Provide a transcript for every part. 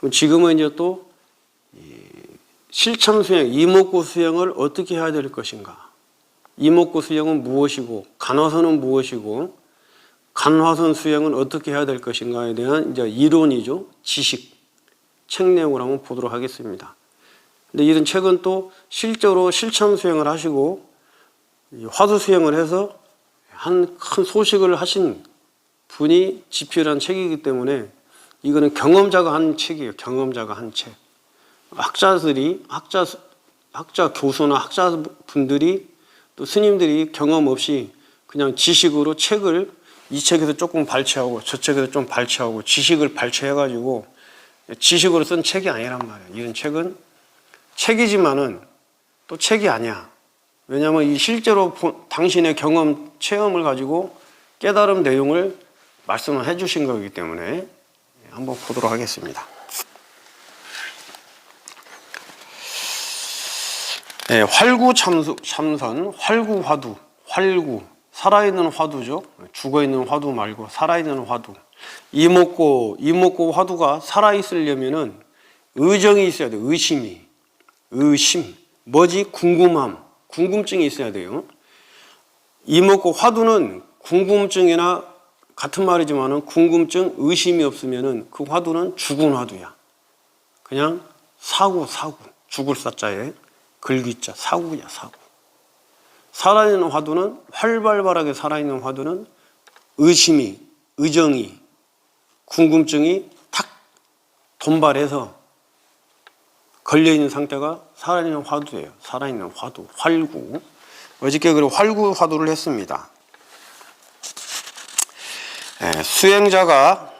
그럼 지금은 이제 또 실천 수행, 이목구 수행을 어떻게 해야 될 것인가? 이목구 수행은 무엇이고, 간화선은 무엇이고, 간화선 수행은 어떻게 해야 될 것인가에 대한 이제 이론이죠. 지식, 책 내용을 한번 보도록 하겠습니다. 근데 이런 책은 또 실제로 실천 수행을 하시고 화두 수행을 해서 한 큰 소식을 하신 분이 집필한 책이기 때문에 이거는 경험자가 한 책이에요. 경험자가 한 책. 학자들이, 학자 교수나 학자분들이 또 스님들이 경험 없이 그냥 지식으로 책을 이 책에서 조금 발췌하고 저 책에서 좀 발췌하고 지식을 발췌해가지고 지식으로 쓴 책이 아니란 말이에요. 이런 책은 책이지만은 또 책이 아니야. 왜냐하면 이 실제로 당신의 경험, 체험을 가지고 깨달은 내용을 말씀을 해주신 거기 때문에 한번 보도록 하겠습니다. 네, 활구참선, 활구화두, 활구, 살아있는 화두죠. 죽어있는 화두 말고 살아있는 화두. 이목구 화두가 살아있으려면은 의정이 있어야 돼요. 의심. 뭐지? 궁금함, 궁금증이 있어야 돼요. 이목구 화두는 궁금증이나 같은 말이지만은 궁금증, 의심이 없으면은 그 화두는 죽은 화두야. 그냥 사구. 죽을 사자에 글귀자, 사구야, 사구. 살아있는 화두는, 활발하게 살아있는 화두는 의정이, 궁금증이 탁 돈발해서 걸려있는 상태가 살아있는 화두예요. 살아있는 화두, 활구. 어저께 그리고 활구 화두를 했습니다. 수행자가,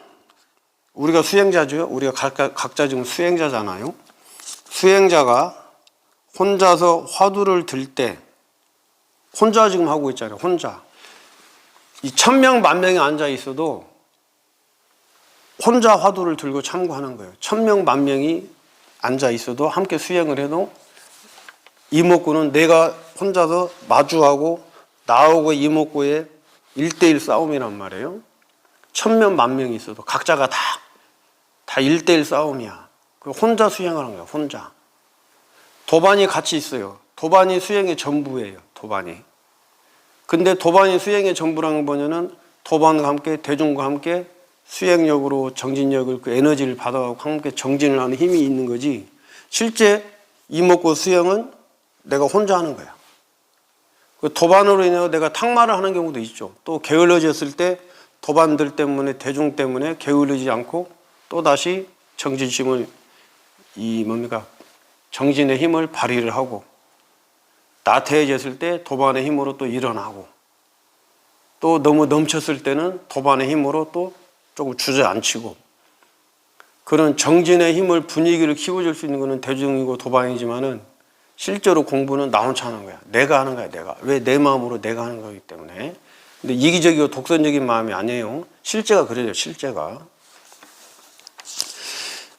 우리가 수행자죠. 우리가 각자 지금 수행자잖아요. 수행자가 혼자서 화두를 들 때, 혼자 지금 하고 있잖아요. 혼자. 이 1000명, 10,000명이 앉아 있어도 혼자 화두를 들고 참고하는 거예요. 1000명, 10,000명이 앉아 있어도 함께 수행을 해도 이목구는 내가 혼자서 마주하고 나하고 이목구의 1대1 싸움이란 말이에요. 1000명, 10,000명이 있어도 각자가 다 1대1 싸움이야. 혼자 수행하는 거야. 혼자. 도반이 같이 있어요. 도반이 수행의 전부예요. 도반이. 근데 도반이 수행의 전부라는 건 뭐냐면 도반과 함께, 대중과 함께 수행력으로 정진력을, 그 에너지를 받아가고 함께 정진을 하는 힘이 있는 거지. 실제 이목구 수행은 내가 혼자 하는 거야. 그 도반으로 인해서 내가 탁말을 하는 경우도 있죠. 또 게을러졌을 때 도반들 때문에, 대중 때문에 게을러지지 않고 또다시 정진심을, 정진의 힘을 발휘를 하고, 나태해졌을 때 도반의 힘으로 또 일어나고, 또 너무 넘쳤을 때는 도반의 힘으로 또 조금 주저앉히고, 그런 정진의 힘을, 분위기를 키워줄 수 있는 것은 대중이고 도반이지만은 실제로 공부는 나 혼자 하는 거야. 내가 하는 거야, 내가. 왜? 내 마음으로 내가 하는 거기 때문에. 근데 이기적이고 독선적인 마음이 아니에요. 실제가 그래요, 실제가.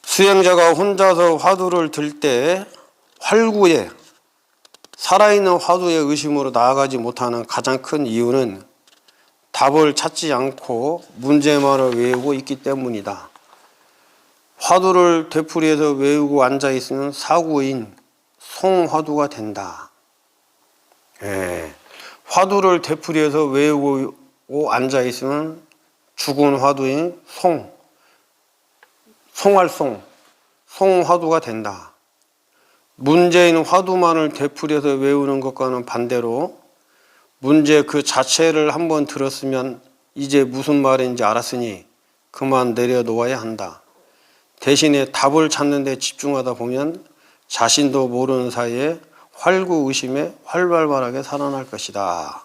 수행자가 혼자서 화두를 들 때 활구에, 살아있는 화두의 의심으로 나아가지 못하는 가장 큰 이유는 답을 찾지 않고 문제만을 외우고 있기 때문이다. 화두를 되풀이해서 외우고 앉아있으면 사구인 송화두가 된다. 화두를 되풀이해서 외우고 앉아있으면 죽은 화두인 송화두가 된다. 문제인 화두만을 되풀이해서 외우는 것과는 반대로 문제 그 자체를 한번 들었으면 이제 무슨 말인지 알았으니 그만 내려놓아야 한다. 대신에 답을 찾는 데 집중하다 보면 자신도 모르는 사이에 활구의심에 활발하게 살아날 것이다.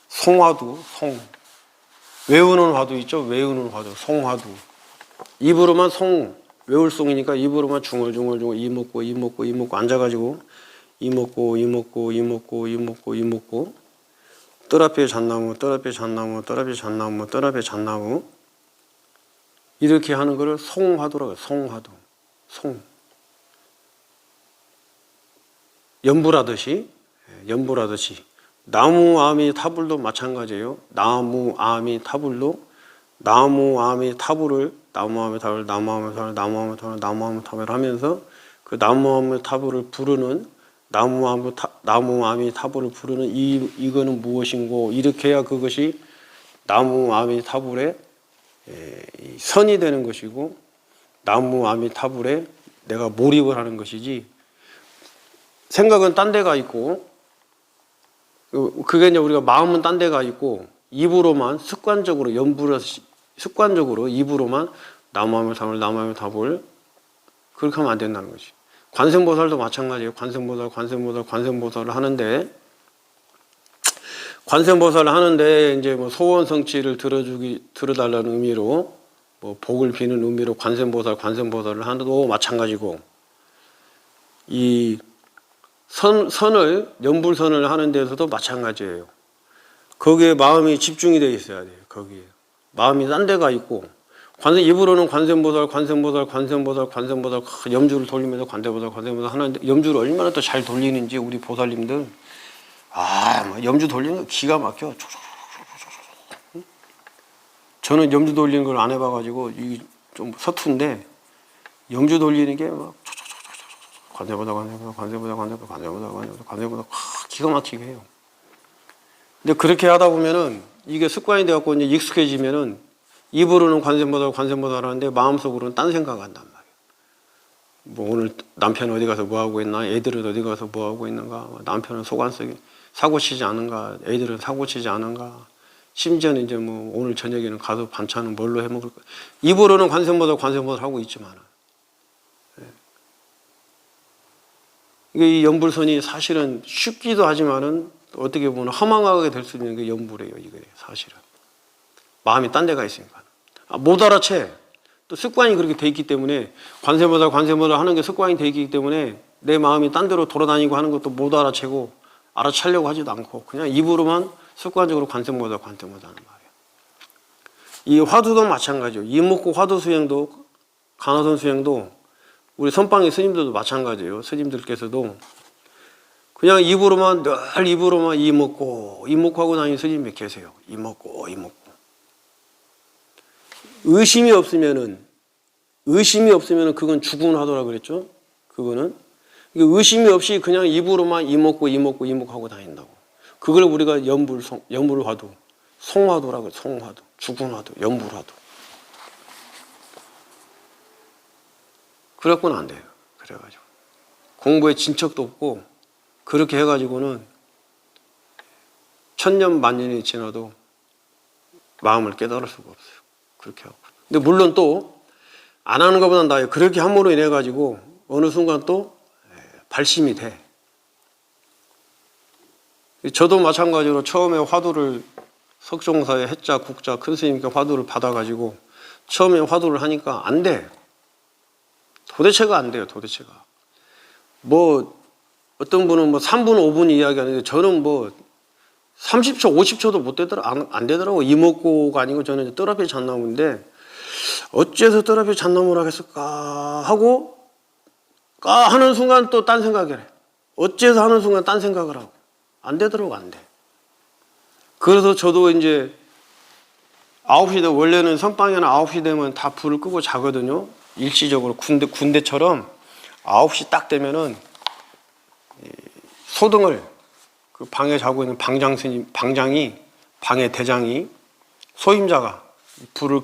송화두, 외우는 화두 있죠? 외우는 화두, 송화두. 입으로만 외울 송이니까 입으로만 중얼중얼 이목구 앉아가지고 이목구 뜰 앞에 잣나무 이렇게 하는 거를 송화두라고 해요. 송화두. 연불하듯이 나무 아미 타불도 마찬가지예요. 나무 아미 타불을 나무아미 타불, 나무아미 타불, 나무아미 타불, 나무아미 타불 하면서 그 나무아미 타불을 부르는 나무아미 타불을 부르는 이거는 무엇인고 이렇게 해야 그것이 나무아미 타불의 선이 되는 것이고 나무아미 타불에 내가 몰입을 하는 것이지 생각은 딴 데가 있고 그게 이제 우리가 마음은 딴 데가 있고 입으로만 습관적으로 습관적으로 입으로만 나무아미 타불 그렇게 하면 안 된다는 거지. 관세음보살도 마찬가지예요. 관세음보살을 하는데 관세음보살을 하는데 이제 뭐 소원 성취를 들어달라는 의미로 뭐 복을 비는 의미로 관세음보살을 하는데도 마찬가지고 이 연불선을 하는 데서도 마찬가지예요. 거기에 마음이 집중이 되어 있어야 돼요. 거기에 마음이 딴 데가 있고 입으로는 관세음보살 염주를 돌리면서 관세음보살 하는데 염주를 얼마나 또 잘 돌리는지 우리 보살님들 염주 돌리는 거 기가 막혀. 저는 염주 돌리는 걸 안 해봐가지고 좀 서툰데 염주 돌리는 게 막 관세보다 기가 막히게 해요. 근데 그렇게 하다 보면은 이게 습관이 돼갖고 이제 익숙해지면은 입으로는 관세음보살 하는데 마음속으로는 딴 생각 한단 말이에요. 뭐 오늘 남편 어디 가서 뭐 하고 있나, 애들은 어디 가서 뭐 하고 있는가, 남편은 속안속에 사고 치지 않은가, 애들은 사고 치지 않은가, 심지어는 이제 뭐 오늘 저녁에는 가서 반찬은 뭘로 해 먹을까. 입으로는 관세음보살 하고 있지만 이게 이 연불선이 사실은 쉽기도 하지만은 어떻게 보면 허망하게 될 수 있는 게 연불이에요. 이게 사실은 마음이 딴 데가 있으니까 못 알아채. 또 습관이 그렇게 돼 있기 때문에 관세음보살 하는 게 습관이 돼 있기 때문에 내 마음이 딴 데로 돌아다니고 하는 것도 못 알아채고 알아채려고 하지도 않고 그냥 입으로만 습관적으로 관세음보살 하는 말이에요. 이 화두도 마찬가지예요. 이목구 화두 수행도 간화선 수행도 우리 선방의 스님들도 마찬가지예요. 스님들께서도 그냥 입으로만 늘 입으로만 이목구 하고 다니는 스님이 계세요. 이목구 의심이 없으면은 그건 죽은 화두라 그랬죠. 그거는 의심이 없이 그냥 입으로만 이목구 하고 다닌다고. 그걸 우리가 연불화두, 송화두라고 해요. 송화두, 죽은 화두, 연불화두. 그래갖고는 안 돼요. 그래가지고 공부에 진척도 없고 그렇게 해가지고는 천년 만년이 지나도 마음을 깨달을 수가 없어요. 그렇게 하고. 근데 물론 또 안 하는 것보단 나아요. 그렇게 함으로 인해 가지고 어느 순간 또 발심이 돼. 저도 마찬가지로 처음에 화두를 석종사의 해자 국자 큰 스님께 화두를 받아가지고 처음에 화두를 하니까 안 돼. 도대체가 안 돼요. 도대체가. 뭐 어떤 분은 뭐 3분 5분 이야기하는데 저는 뭐 30초 50초도 못 안 되더라고. 이목구가 아니고 저는 떠라피 잣나무인데 어째서 떠라피 잣나무를 하겠을까 하고 하는 순간 또 딴 생각을 해. 어째서 하는 순간 딴 생각을 하고 안 되더라고. 안 돼. 그래서 저도 이제 9시 되 원래는 선방에는 9시 되면 다 불을 끄고 자거든요. 일시적으로 군대처럼 9시 딱 되면은 소등을 그 방에 자고 있는 방장이 방의 대장이 소임자가 불을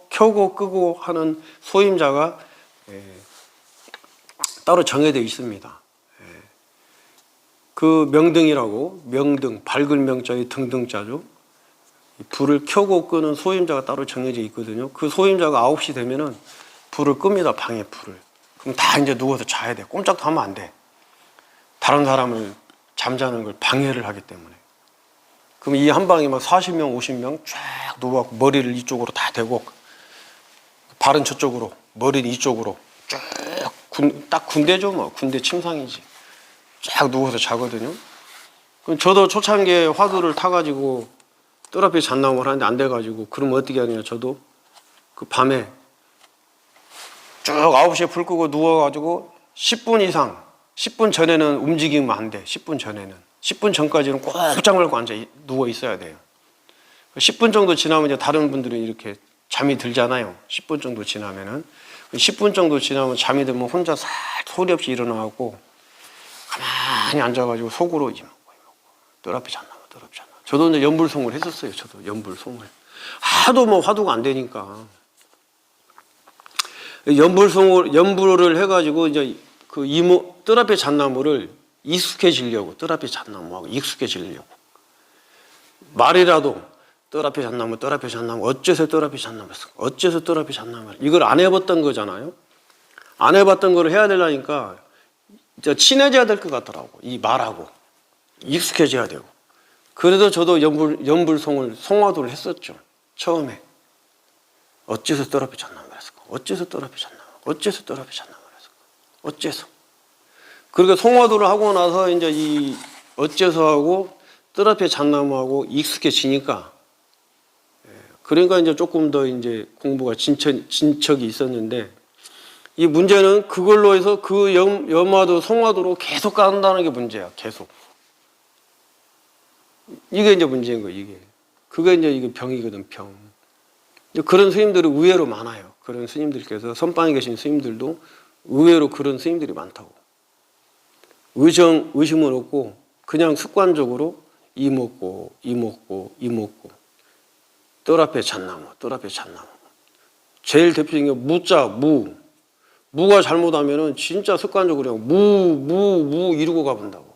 켜고 끄고 하는 소임자가 따로 정해져 있습니다. 그 명등이라고 밝은 명자의 등등자죠. 불을 켜고 끄는 소임자가 따로 정해져 있거든요. 그 소임자가 9시 되면은 불을 끕니다. 방에 불을. 그럼 다 이제 누워서 자야 돼. 꼼짝도 하면 안 돼. 다른 사람을 잠자는 걸 방해를 하기 때문에. 그럼 이 한 방에 막 40명, 50명 쫙 누워갖고 머리를 이쪽으로 다 대고 발은 저쪽으로, 머리는 이쪽으로 쭉 딱 군대죠. 뭐 군대 침상이지. 쫙 누워서 자거든요. 그럼 저도 초창기에 화두를 타가지고 떠라피 잣나무를 하는데 안 돼가지고 그러면 어떻게 하느냐. 저도 그 밤에 쭉 9시에 불 끄고 누워가지고 10분 이상 10분 전에는 움직이면 안 돼. 10분 전에는 10분 전까지는 꼭 짱 말고 앉아 누워 있어야 돼요. 10분 정도 지나면 이제 다른 분들은 이렇게 잠이 들잖아요. 10분 정도 지나면은. 10분 정도 지나면 잠이 들면 혼자 살 소리 없이 일어나고 가만히 앉아가지고 속으로 이먹고 뜰 앞에 잤나무. 저도 이제 연불송을 했었어요. 저도 연불송을. 하도 뭐 화두가 안 되니까. 연불을 해가지고 이제 그 뜰 앞에 잣나무를 익숙해지려고, 뜰 앞에 잣나무하고 익숙해지려고. 말이라도 뜰 앞에 잣나무, 어째서 뜰 앞에 잣나무, 어째서 뜰 앞에 잣나무. 이걸 안 해봤던 거잖아요. 안 해봤던 거를 해야 되려니까 친해져야 될 것 같더라고. 이 말하고. 익숙해져야 되고. 그래도 저도 연불송을, 송화도를 했었죠. 처음에. 어째서 뜰 앞에 잣나무 했을까? 어째서 뜰 앞에 잣나무? 어째서 뜰 앞에 잣나무 했을까? 어째서? 그러니까 송화도를 하고 나서 이제 이 어째서 하고 뜰 앞에 잣나무하고 익숙해지니까, 그러니까 이제 조금 더 이제 공부가 진척이 있었는데, 이 문제는 그걸로 해서 그 염화도, 송화도로 계속 간다는 게 문제야. 계속. 이게 이제 문제인 거예요. 이게. 그게 이제 이게 병이거든. 병. 그런 스님들이 의외로 많아요. 그런 스님들께서, 선방에 계신 스님들도 의외로 그런 스님들이 많다고. 의심은 없고 그냥 습관적으로 이먹고 뜰 앞에 잣나무. 제일 대표적인 게 무자, 무가 잘못하면은 진짜 습관적으로 무 이러고 가본다고.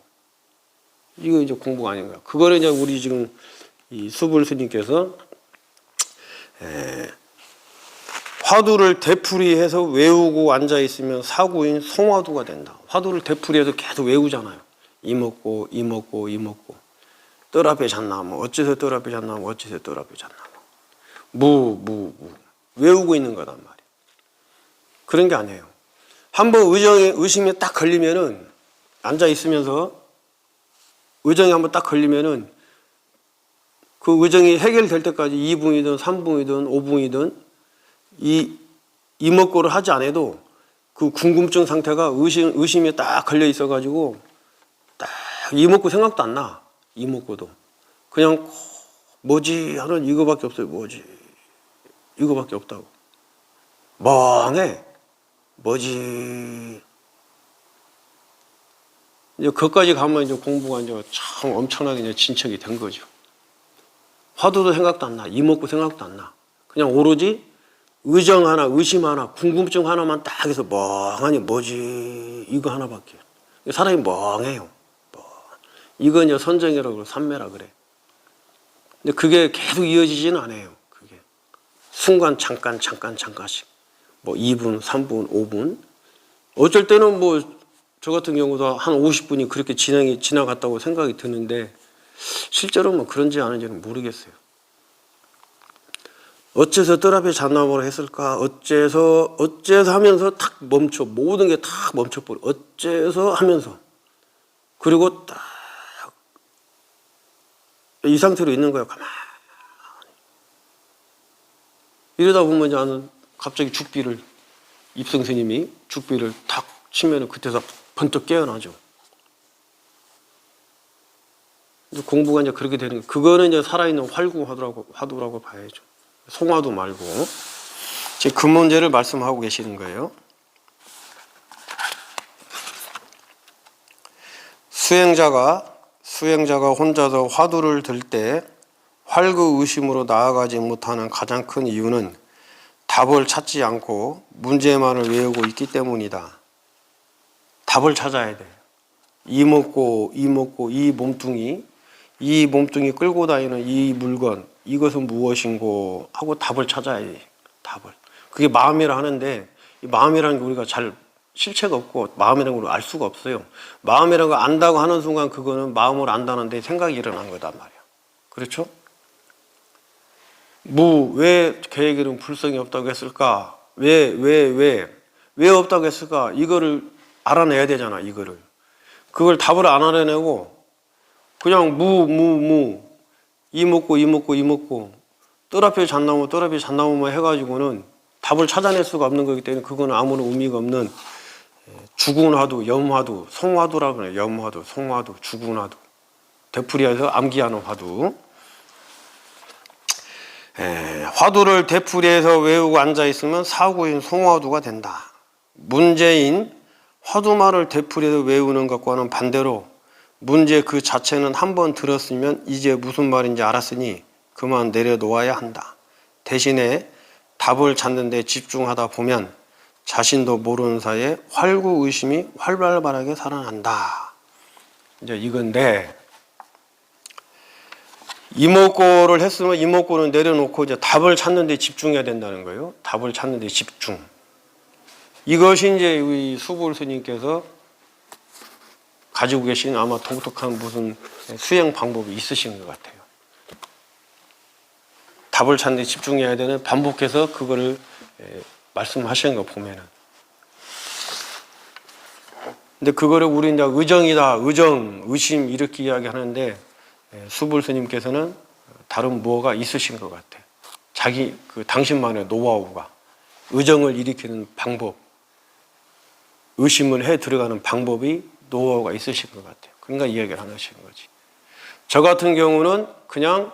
이거 이제 공부가 아닌 거야. 그거를 이제 우리 지금 이 수불 스님께서 화두를 되풀이해서 외우고 앉아 있으면 사구인 송화두가 된다. 화두를 되풀이해서 계속 외우잖아요. 이먹고 뜰 앞에 잣나무. 어째서 뜰 앞에 잣나무? 어째서 뜰 앞에 잣나무? 무 외우고 있는 거단 말이에요. 그런 게 아니에요. 한번 의심이 딱 걸리면은, 앉아 있으면서 의정이 한번 딱 걸리면은 그 의정이 해결될 때까지 2분이든 3분이든 5분이든 이먹고를 하지 않아도 그 궁금증 상태가 의심이 딱 걸려 있어가지고 딱 이먹고 생각도 안 나. 이먹고도 그냥 뭐지 하는 이거밖에 없어요. 뭐지 이거밖에 없다고. 멍해. 뭐지. 이제 거기까지 가면 이제 공부가 이제 참 엄청나게 이제 진척이 된 거죠. 화두도 생각도 안 나. 이먹고 생각도 안 나. 그냥 오로지 의정 하나, 의심 하나, 궁금증 하나만 딱 해서 멍하니 뭐지 이거 하나밖에. 사람이 멍해요. 이건 이제 선정이라고 그러고 삼매라 그래. 근데 그게 계속 이어지지는 않아요. 그게 순간 잠깐씩 뭐 2분, 3분, 5분. 어쩔 때는 뭐 저 같은 경우도 한 50분이 그렇게 지나갔다고 생각이 드는데 실제로 뭐 그런지 아닌지는 모르겠어요. 어째서 뜰 앞에 잣나무를 했을까? 어째서 하면서 탁 멈춰. 모든 게 탁 멈춰버려. 어째서 하면서. 그리고 딱 이 상태로 있는 거예요. 가만히. 이러다 보면 나는 갑자기 입성 스님이 죽비를 탁 치면은 그때서 번뜩 깨어나죠. 공부가 이제 그렇게 되는 거예요. 그거는 이제 살아있는 화두라고 봐야죠. 송화두 말고. 지금 그 문제를 말씀하고 계시는 거예요. 수행자가 혼자서 화두를 들 때 활구의심으로 나아가지 못하는 가장 큰 이유는 답을 찾지 않고 문제만을 외우고 있기 때문이다. 답을 찾아야 돼. 이먹고 이 몸뚱이 끌고 다니는 이 물건, 이것은 무엇인고 하고 답을 찾아야 돼. 답을. 그게 마음이라 하는데 이 마음이라는 게 우리가 잘 실체가 없고 마음이라는 걸 알 수가 없어요. 마음이라는 걸 안다고 하는 순간 그거는 마음을 안다는데 생각이 일어난 거단 말이야. 그렇죠? 왜 계획에는 불성이 없다고 했을까? 왜 없다고 했을까? 이거를 알아내야 되잖아. 이거를. 그걸 답을 안 알아내고 그냥 이먹고 뜰 앞에 잣나무만 해가지고는 답을 찾아낼 수가 없는 거기 때문에 그거는 아무런 의미가 없는 죽은 화두, 염화두, 송화두라고 해요. 염화두, 송화두, 죽은 화두. 되풀이해서 암기하는 화두. 화두를 되풀이해서 외우고 앉아있으면 사구인 송화두가 된다. 문제인 화두말을 되풀이해서 외우는 것과는 반대로 문제 그 자체는 한번 들었으면 이제 무슨 말인지 알았으니 그만 내려놓아야 한다. 대신에 답을 찾는 데 집중하다 보면 자신도 모르는 사이에 활구의심이 활발하게 살아난다. 이제 이건데, 이목구를 했으면 이목구는 내려놓고 이제 답을 찾는 데 집중해야 된다는 거예요. 답을 찾는 데 집중. 이것이 이제 우리 수불 스님께서 가지고 계신 아마 독특한 무슨 수행 방법이 있으신 것 같아요. 답을 찾는 데 집중해야 되는, 반복해서 그거를 말씀하시는 거 보면은. 근데 그거를 우리 이제 의정이다, 의정, 의심 이렇게 이야기하는데 수불 스님께서는 다른 뭐가 있으신 것 같아요. 자기 당신만의 노하우가, 의정을 일으키는 방법, 의심을 해 들어가는 방법이 노하우가 있으신 것 같아요. 그러니까 이야기를 하시는 거지. 저 같은 경우는 그냥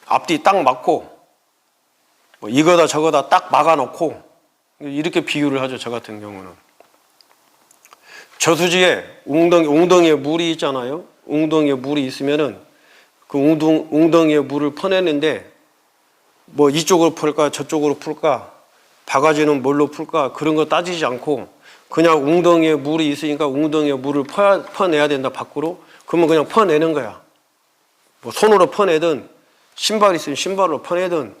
앞뒤 딱 맞고 뭐 이거다 저거다 딱 막아놓고 이렇게 비유를 하죠. 저 같은 경우는 저수지에 웅덩이에 물이 있잖아요. 웅덩이에 물이 있으면은 그 웅덩이에 물을 퍼내는데 뭐 이쪽으로 풀까 저쪽으로 풀까 바가지는 뭘로 풀까 그런 거 따지지 않고 그냥 웅덩이에 물이 있으니까 웅덩이에 물을 퍼내야 된다 밖으로. 그러면 그냥 퍼내는 거야. 뭐 손으로 퍼내든 신발이 있으면 신발로 퍼내든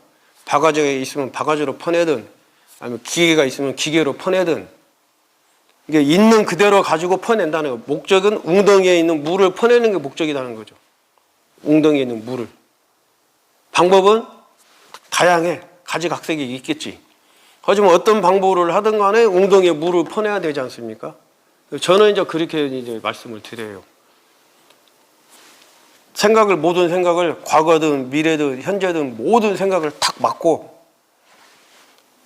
바가지가 있으면 바가지로 퍼내든 아니면 기계가 있으면 기계로 퍼내든 이게 있는 그대로 가지고 퍼낸다는 거예요. 목적은 웅덩이에 있는 물을 퍼내는 게 목적이라는 거죠. 웅덩이에 있는 물을. 방법은 다양해. 가지각색이 있겠지. 하지만 어떤 방법을 하든 간에 웅덩이에 물을 퍼내야 되지 않습니까? 저는 이제 그렇게 이제 말씀을 드려요. 모든 생각을 과거든 미래든 현재든 모든 생각을 탁 막고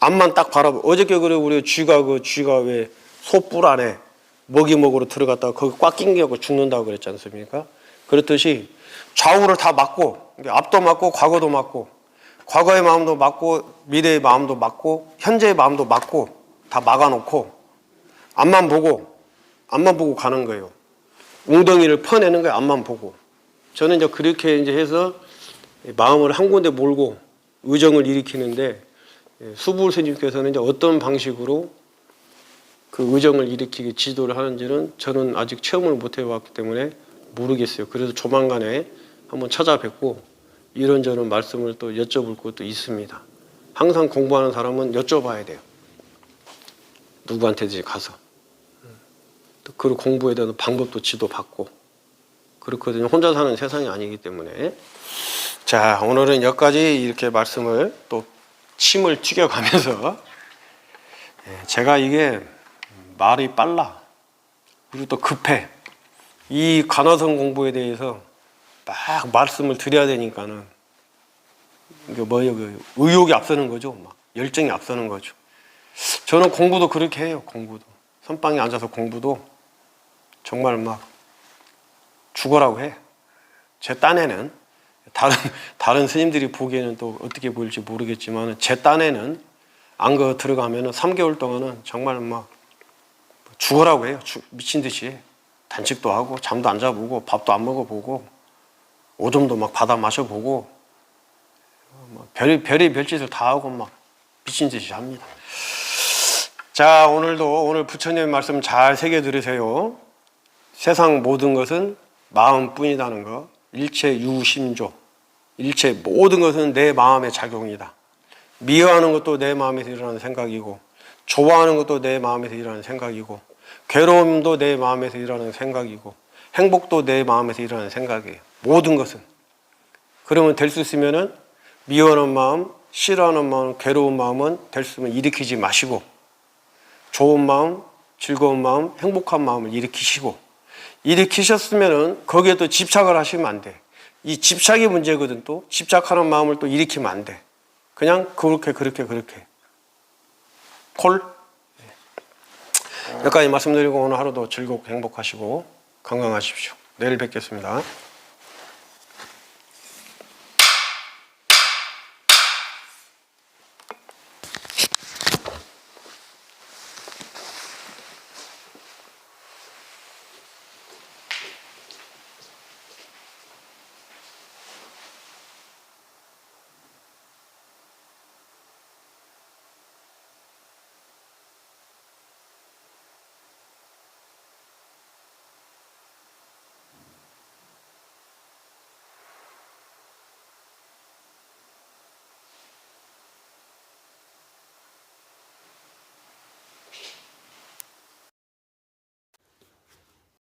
앞만 딱 바라보고 어저께 그래 우리 쥐가 왜 소뿔 안에 먹이 먹으러 들어갔다가 거기 꽉 낑겨서 죽는다고 그랬지 않습니까? 그렇듯이 좌우를 다 막고 앞도 막고 과거도 막고 과거의 마음도 막고 미래의 마음도 막고 현재의 마음도 막고 다 막아놓고 앞만 보고 가는 거예요. 웅덩이를 퍼내는 거예요. 앞만 보고. 저는 이제 그렇게 이제 해서 마음을 한 군데 몰고 의정을 일으키는데 수불 스님께서는 이제 어떤 방식으로 그 의정을 일으키기 지도를 하는지는 저는 아직 체험을 못 해봤기 때문에 모르겠어요. 그래서 조만간에 한번 찾아뵙고 이런저런 말씀을 또 여쭤볼 것도 있습니다. 항상 공부하는 사람은 여쭤봐야 돼요. 누구한테든지 가서. 그 공부에 대한 방법도 지도받고 그렇거든요. 혼자 사는 세상이 아니기 때문에. 자, 오늘은 여기까지 이렇게 말씀을 또 침을 튀겨가면서 제가 이게 말이 빨라. 그리고 또 급해. 이 간화성 공부에 대해서 막 말씀을 드려야 되니까는 이게 의욕이 앞서는 거죠. 막 열정이 앞서는 거죠. 저는 공부도 그렇게 해요. 공부도 선방에 앉아서 공부도 정말 막 죽어라고 해. 제 딴에는 다른 스님들이 보기에는 또 어떻게 보일지 모르겠지만 제 딴에는 안거 들어가면은 3개월 동안은 정말 막 죽어라고 해요. 미친 듯이 단식도 하고 잠도 안 자보고 밥도 안 먹어보고 오줌도 막 받아 마셔보고 별짓을 다 하고 막 미친 듯이 합니다. 자, 오늘 부처님 말씀 잘 새겨 들으세요. 세상 모든 것은 마음뿐이라는 거. 일체 유심조. 일체 모든 것은 내 마음의 작용이다. 미워하는 것도 내 마음에서 일어나는 생각이고 좋아하는 것도 내 마음에서 일어나는 생각이고 괴로움도 내 마음에서 일어나는 생각이고 행복도 내 마음에서 일어나는 생각이에요. 모든 것은. 그러면 될 수 있으면은 미워하는 마음, 싫어하는 마음, 괴로운 마음은 될 수 있으면 일으키지 마시고 좋은 마음, 즐거운 마음, 행복한 마음을 일으키셨으면은 거기에 또 집착을 하시면 안 돼. 이 집착이 문제거든. 또 집착하는 마음을 또 일으키면 안 돼. 그냥 그렇게 콜. 여기까지 말씀드리고 오늘 하루도 즐겁고 행복하시고 건강하십시오. 내일 뵙겠습니다.